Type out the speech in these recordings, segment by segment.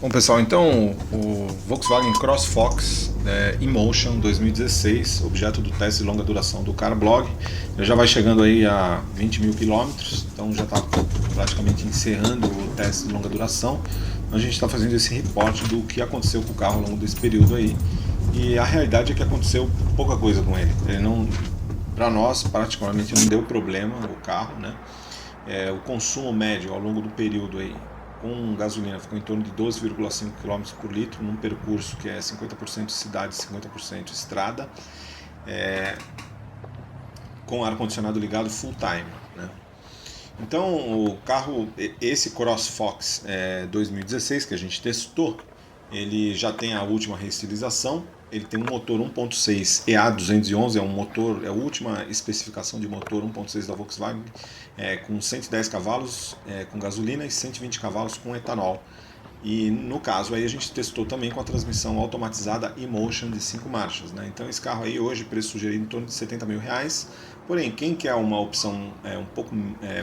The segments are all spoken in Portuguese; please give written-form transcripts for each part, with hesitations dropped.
Bom pessoal, então o Volkswagen CrossFox eMotion 2016, objeto do teste de longa duração do Carblog, ele já vai chegando aí a 20 mil quilômetros, então já está praticamente encerrando o teste de longa duração. A gente está fazendo esse reporte do que aconteceu com o carro ao longo desse período aí, e a realidade é que aconteceu pouca coisa com ele. Ele não, para nós, particularmente não deu problema o carro, né? O consumo médio ao longo do período aí com gasolina ficou em torno de 12,5 km por litro, num percurso que é 50% cidade e 50% estrada, com ar-condicionado ligado full time, né? Então o carro, esse CrossFox 2016 que a gente testou, ele já tem a última reestilização. Ele tem um motor 1.6 EA211, é a última especificação de motor 1.6 da Volkswagen, com 110 cavalos com gasolina e 120 cavalos com etanol. E no caso aí a gente testou também com a transmissão automatizada eMotion de 5 marchas, né? Então esse carro aí hoje, preço sugerido em torno de R$70 mil. Porém, quem quer uma opção um pouco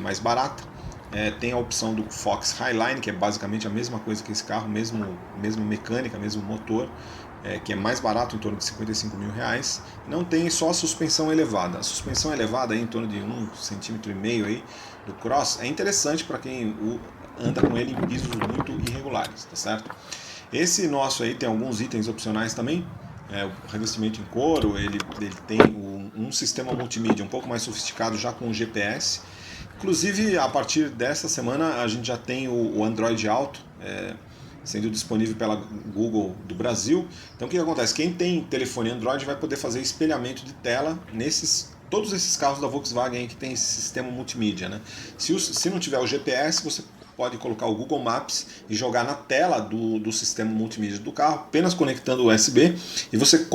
mais barata, tem a opção do Fox Highline, que é basicamente a mesma coisa que esse carro, mesma mecânica, mesmo motor, que é mais barato, em torno de R$55 mil. Não tem só a suspensão elevada. A suspensão elevada aí, em torno de 1,5 cm aí, do Cross é interessante para quem anda com ele em pisos muito irregulares, tá certo? Esse nosso aí tem alguns itens opcionais também. O revestimento em couro, ele tem um sistema multimídia um pouco mais sofisticado, já com o GPS. Inclusive, a partir dessa semana, a gente já tem o Android Auto sendo disponível pela Google do Brasil. Então, o que acontece? Quem tem telefone Android vai poder fazer espelhamento de tela todos esses carros da Volkswagen que tem esse sistema multimídia, né? Se não tiver o GPS, você pode colocar o Google Maps e jogar na tela do sistema multimídia do carro, apenas conectando o USB, e você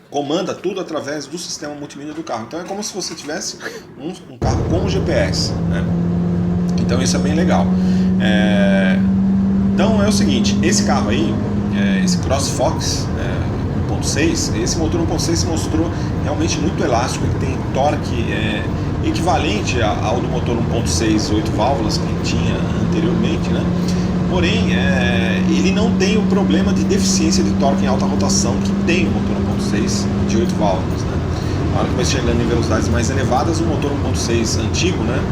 comanda tudo através do sistema multimídia do carro. Então é como se você tivesse um carro com GPS, né? Então isso é bem legal. Então é o seguinte, esse carro aí, esse CrossFox 1.6, esse motor 1.6 se mostrou realmente muito elástico, ele tem torque equivalente ao do motor 1.6 8 válvulas que tinha anteriormente, né? Porém, ele não tem o problema de deficiência de torque em alta rotação que tem o motor 1.6 de 8 válvulas, né? Na hora que vai chegando em velocidades mais elevadas, o motor 1.6 antigo, né,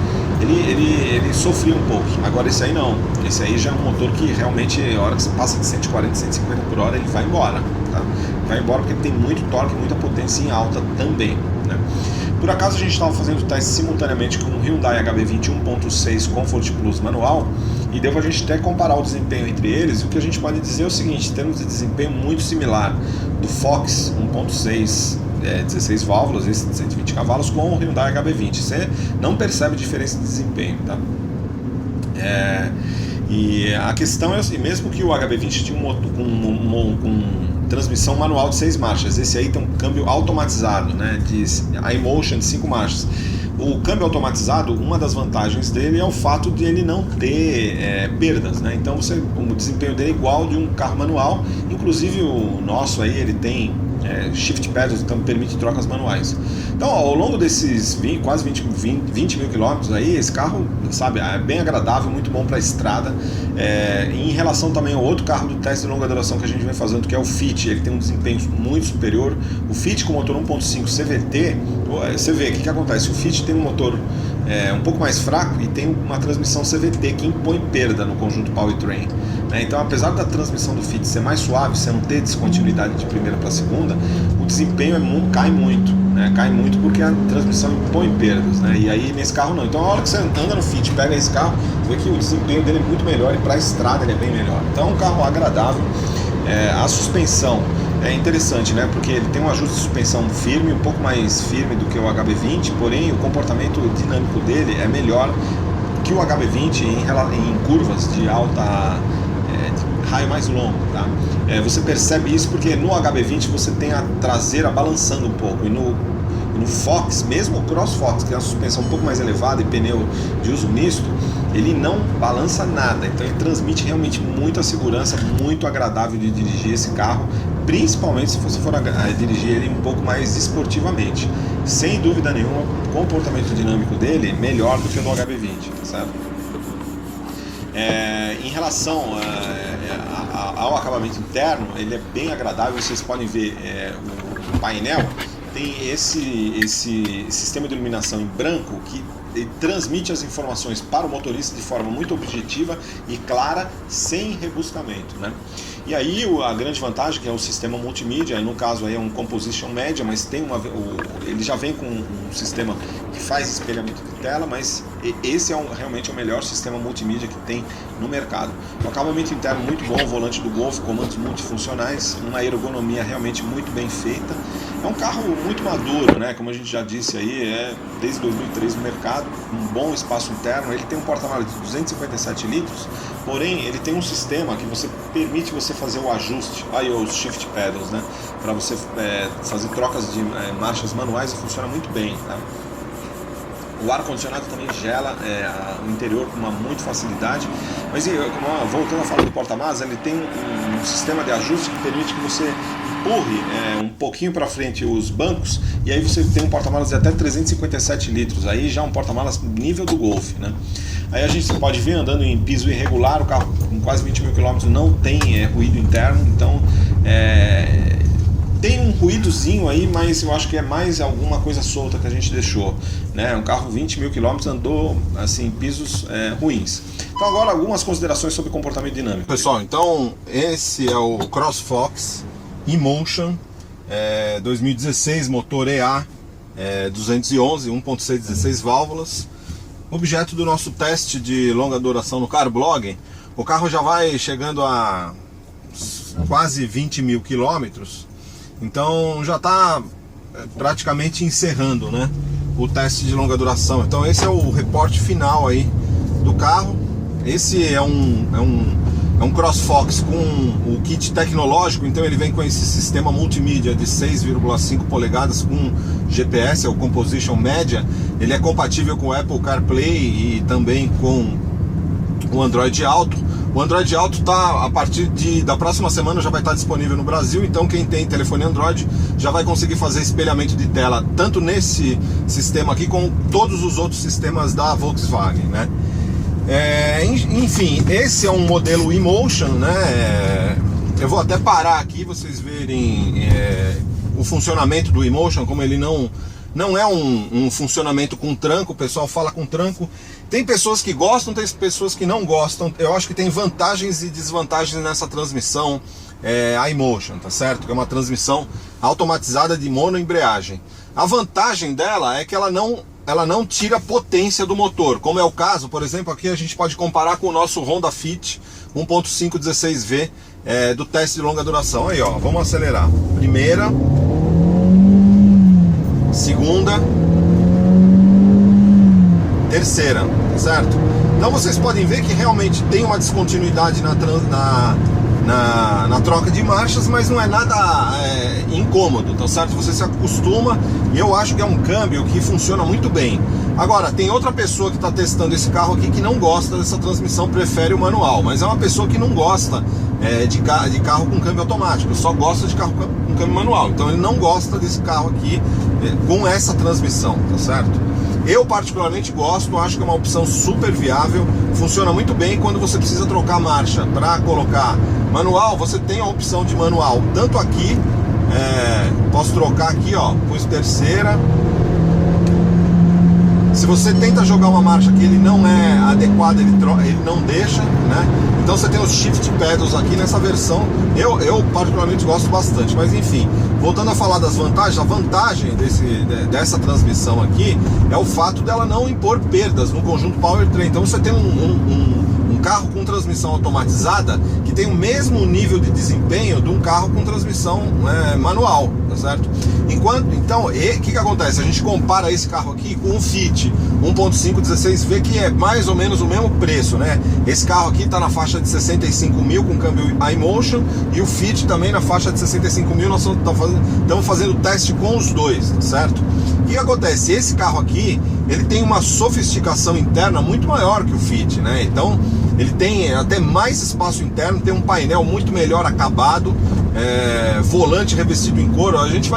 ele sofria um pouco. Agora esse aí não, esse aí já é um motor que realmente, a hora que você passa de 140, 150 por hora, ele vai embora, tá? Vai embora porque ele tem muito torque, muita potência em alta também, né? Por acaso a gente estava fazendo o teste simultaneamente com o Hyundai HB20 1.6 Comfort Plus manual, e deu para a gente até comparar o desempenho entre eles. E o que a gente pode dizer é o seguinte: temos de desempenho muito similar do Fox 1.6 16 válvulas, esse de 120 cavalos, com o Hyundai HB20. Você não percebe diferença de desempenho, tá? E a questão é assim, mesmo que o HB20 tinha um motor com transmissão manual de 6 marchas, esse aí tem um câmbio automatizado, né, de iMotion de 5 marchas. O câmbio automatizado, uma das vantagens dele é o fato de ele não ter perdas, né? Então o desempenho dele é igual de um carro manual. Inclusive o nosso aí, ele tem shift pedals, então permite trocas manuais. Então, ao longo desses quase 20 mil quilômetros aí, esse carro, sabe, é bem agradável, muito bom para a estrada. Em relação também ao outro carro do teste de longa duração que a gente vem fazendo, que é o Fit, ele tem um desempenho muito superior. O Fit com motor 1.5 CVT, você vê o que acontece. O Fit tem um motor um pouco mais fraco e tem uma transmissão CVT que impõe perda no conjunto powertrain, né? Então, apesar da transmissão do Fit ser mais suave, você não ter descontinuidade de primeira para segunda, o desempenho cai muito, né? Cai muito porque a transmissão impõe perdas, né? E aí nesse carro não. Então, a hora que você anda no Fit, pega esse carro, você vê que o desempenho dele é muito melhor e para a estrada ele é bem melhor. Então, é um carro agradável. A suspensão é interessante, né? Porque ele tem um ajuste de suspensão firme, um pouco mais firme do que o HB20, porém o comportamento dinâmico dele é melhor que o HB20 em curvas de alta, de raio mais longo, tá? Você percebe isso porque no HB20 você tem a traseira balançando um pouco, e no Fox, mesmo o CrossFox, que é uma suspensão um pouco mais elevada e pneu de uso misto, ele não balança nada. Então ele transmite realmente muita segurança, muito agradável de dirigir esse carro, principalmente se você for dirigir ele um pouco mais esportivamente. Sem dúvida nenhuma, o comportamento dinâmico dele é melhor do que o do HB20, certo? Em relação ao acabamento interno, ele é bem agradável. Vocês podem ver o painel tem esse sistema de iluminação em branco que transmite as informações para o motorista de forma muito objetiva e clara, sem rebuscamento, né? E aí a grande vantagem que é o sistema multimídia, no caso aí é um Composition Media, mas tem ele já vem com um sistema que faz espelhamento de tela, mas esse é realmente o melhor sistema multimídia que tem no mercado. O acabamento interno muito bom, o volante do Golf, comandos multifuncionais, uma ergonomia realmente muito bem feita. É um carro muito maduro, né? Como a gente já disse aí, desde 2003 no mercado, um bom espaço interno. Ele tem um porta-malas de 257 litros, porém ele tem um sistema que permite você fazer o ajuste, aí os shift pedals, né? Para você fazer trocas de marchas manuais, e funciona muito bem, tá? O ar-condicionado também gela o interior com muita facilidade. Mas voltando a falar do porta-malas, ele tem um sistema de ajuste que permite que você empurre um pouquinho para frente os bancos, e aí você tem um porta-malas de até 357 litros, aí já um porta-malas nível do Golf, né? Aí a gente pode ver andando em piso irregular, o carro com quase 20 mil quilômetros não tem ruído interno, então tem um ruídozinho aí, mas eu acho que é mais alguma coisa solta que a gente deixou, né? Um carro 20 mil quilômetros andou assim em pisos ruins. Então agora algumas considerações sobre comportamento dinâmico. Pessoal, então esse é o CrossFox eMotion 2016, motor EA 211, 1.6, 16 válvulas. Objeto do nosso teste de longa duração no Carblog. O carro já vai chegando a quase 20 mil quilômetros, então já está praticamente encerrando, né, o teste de longa duração. Então esse é o reporte final aí do carro. Esse é um CrossFox com o kit tecnológico, então ele vem com esse sistema multimídia de 6,5 polegadas com GPS, é o Composition Media. Ele é compatível com o Apple CarPlay e também com o Android Auto. O Android Auto a partir da próxima semana já vai estar disponível no Brasil, então quem tem telefone Android já vai conseguir fazer espelhamento de tela tanto nesse sistema aqui como todos os outros sistemas da Volkswagen, né? Enfim, esse é um modelo eMotion, né? Eu vou até parar aqui vocês verem o funcionamento do eMotion, como ele não é um funcionamento com tranco. O pessoal fala com tranco. Tem pessoas que gostam, tem pessoas que não gostam. Eu acho que tem vantagens e desvantagens nessa transmissão a eMotion, tá certo? Que é uma transmissão automatizada de monoembreagem. A vantagem dela é que ela não tira a potência do motor, como é o caso, por exemplo, aqui a gente pode comparar com o nosso Honda Fit 1.5 16V do teste de longa duração. Aí, ó, vamos acelerar. Primeira, segunda, terceira, certo? Então vocês podem ver que realmente tem uma descontinuidade na troca de marchas, mas não é nada incômodo, tá certo? Você se acostuma e eu acho que é um câmbio que funciona muito bem. Agora, tem outra pessoa que está testando esse carro aqui que não gosta dessa transmissão, prefere o manual, mas é uma pessoa que não gosta de carro com câmbio automático, só gosta de carro com câmbio manual, então ele não gosta desse carro aqui com essa transmissão, tá certo? Eu particularmente gosto, acho que é uma opção super viável, funciona muito bem. Quando você precisa trocar marcha para colocar manual, você tem a opção de manual, tanto aqui, posso trocar aqui, ó, pus terceira. Se você tenta jogar uma marcha que ele não é adequada, ele não deixa, né? Então você tem os shift pedals aqui nessa versão. Eu particularmente gosto bastante, mas enfim, voltando a falar das vantagens, a vantagem dessa transmissão aqui é o fato dela não impor perdas no conjunto powertrain. Então você tem um carro com transmissão automatizada que tem o mesmo nível de desempenho de um carro com transmissão manual, tá certo? Então, o que acontece? A gente compara esse carro aqui com o Fit 1.5 16V, que é mais ou menos o mesmo preço, né? Esse carro aqui está na faixa de 65 mil com câmbio iMotion, e o Fit também na faixa de 65 mil. Nós estamos fazendo teste com os dois, certo? O que acontece? Esse carro aqui, ele tem uma sofisticação interna muito maior que o Fit, né? Então ele tem até mais espaço interno, tem um painel muito melhor acabado, volante revestido em couro. A gente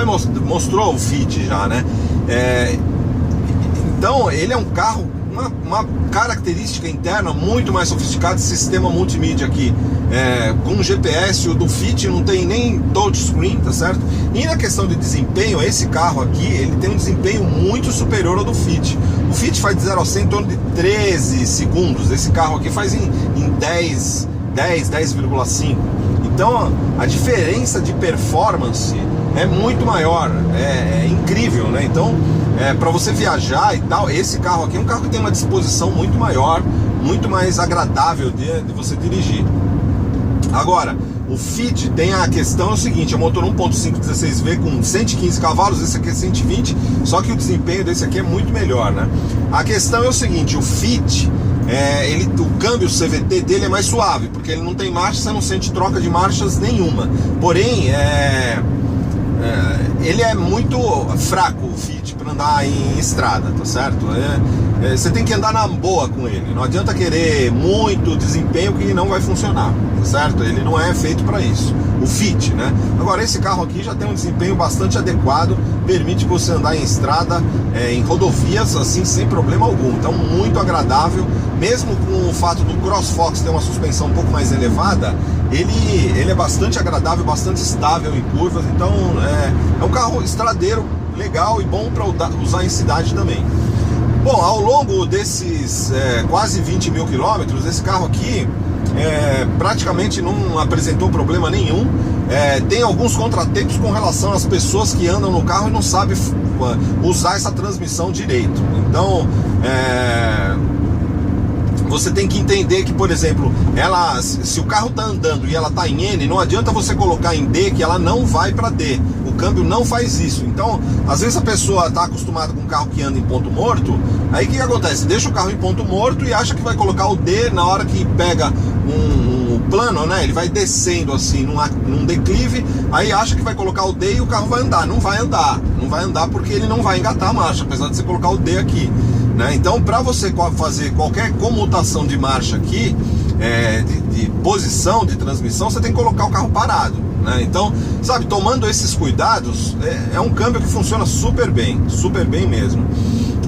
mostrou o Fit já, né? Então ele é um carro uma característica interna muito mais sofisticada, sistema multimídia aqui, com GPS. O do Fit não tem nem touchscreen, tá certo? E na questão de desempenho, esse carro aqui, ele tem um desempenho muito superior ao do Fit. O Fit faz de 0 a 100 em torno de 13 segundos, esse carro aqui faz em 10,5. Então a diferença de performance é muito maior, é incrível, né? Então, para você viajar e tal, esse carro aqui é um carro que tem uma disposição muito maior, muito mais agradável de você dirigir. Agora, o Fit tem a questão, é o seguinte: é um motor 1.5 16V com 115 cavalos, esse aqui é 120, só que o desempenho desse aqui é muito melhor, né? A questão é o seguinte: o Fit, o câmbio CVT dele é mais suave, porque ele não tem marcha, você não sente troca de marchas nenhuma. Porém, ele é muito fraco, o Fit, para andar em estrada, tá certo? Você tem que andar na boa com ele, não adianta querer muito desempenho que não vai funcionar, tá certo? Ele não é feito para isso, o Fit, né? Agora, esse carro aqui já tem um desempenho bastante adequado, permite você andar em estrada, em rodovias, assim, sem problema algum. Então, muito agradável, mesmo com o fato do CrossFox ter uma suspensão um pouco mais elevada, ele é bastante agradável, bastante estável em curvas. Então é um carro estradeiro legal e bom para usar em cidade também. Bom, ao longo desses quase 20 mil quilômetros, esse carro aqui praticamente não apresentou problema nenhum. Tem alguns contratempos com relação às pessoas que andam no carro e não sabem usar essa transmissão direito. Então você tem que entender que, por exemplo, se o carro está andando e ela está em N, não adianta você colocar em D, que ela não vai para D. O câmbio não faz isso. Então, às vezes a pessoa está acostumada com um carro que anda em ponto morto, aí o que acontece? Deixa o carro em ponto morto e acha que vai colocar o D na hora que pega um plano, né? Ele vai descendo assim num declive, aí acha que vai colocar o D e o carro vai andar. Não vai andar porque ele não vai engatar a marcha, apesar de você colocar o D aqui. Então, para você fazer qualquer comutação de marcha aqui, de posição de transmissão, você tem que colocar o carro parado, né? Então, sabe, tomando esses cuidados, é um câmbio que funciona super bem mesmo,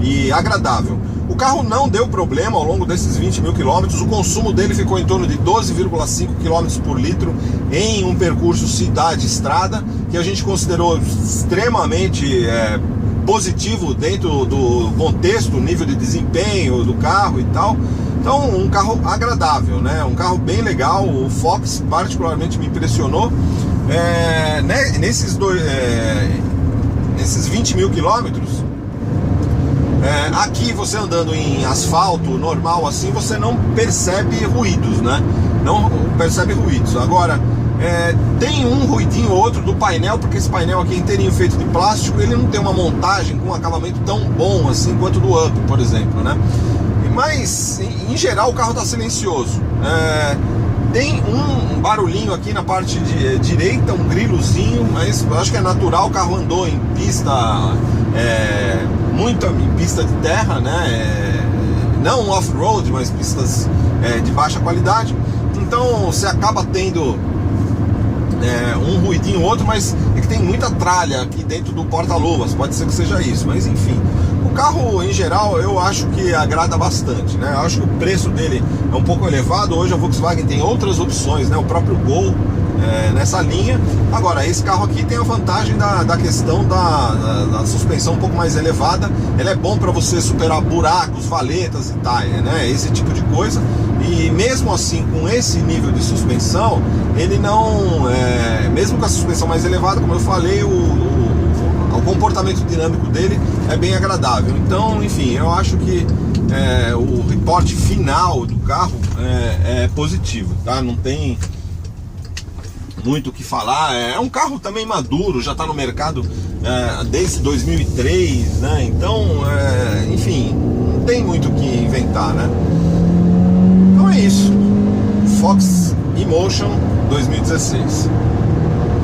e agradável. O carro não deu problema ao longo desses 20 mil quilômetros. O consumo dele ficou em torno de 12,5 km por litro em um percurso cidade-estrada, que a gente considerou extremamente positivo dentro do contexto, nível de desempenho do carro e tal. Então, um carro agradável, né? Um carro bem legal. O Fox particularmente me impressionou. Nesses 20 mil quilômetros, aqui você andando em asfalto normal assim, você não percebe ruídos, né? Não percebe ruídos. Agora, tem um ruidinho ou outro do painel, porque esse painel aqui é inteirinho feito de plástico, ele não tem uma montagem com um acabamento tão bom assim quanto do Up, por exemplo, né? Mas, em geral, o carro está silencioso. Tem um barulhinho aqui na parte direita, um grilozinho, mas eu acho que é natural. O carro andou em pista, muito em pista de terra, né? Não off-road, mas pistas de baixa qualidade. Então você acaba tendo um ruidinho ou outro, mas é que tem muita tralha aqui dentro do porta-luvas, pode ser que seja isso, mas enfim. O carro, em geral, eu acho que agrada bastante, né? Eu acho que o preço dele é um pouco elevado. Hoje a Volkswagen tem outras opções, né? O próprio Gol nessa linha. Agora, esse carro aqui tem a vantagem da questão da suspensão um pouco mais elevada. Ele é bom para você superar buracos, valetas e tal, né? Esse tipo de coisa. E mesmo assim, com esse nível de suspensão, ele não... mesmo com a suspensão mais elevada, como eu falei, o comportamento dinâmico dele é bem agradável. Então, enfim, eu acho que o reporte final do carro é positivo, tá? Não tem muito o que falar. É um carro também maduro, já está no mercado desde 2003, né? Então, enfim, não tem muito o que inventar, né? Então é isso. Fox E-Motion 2016.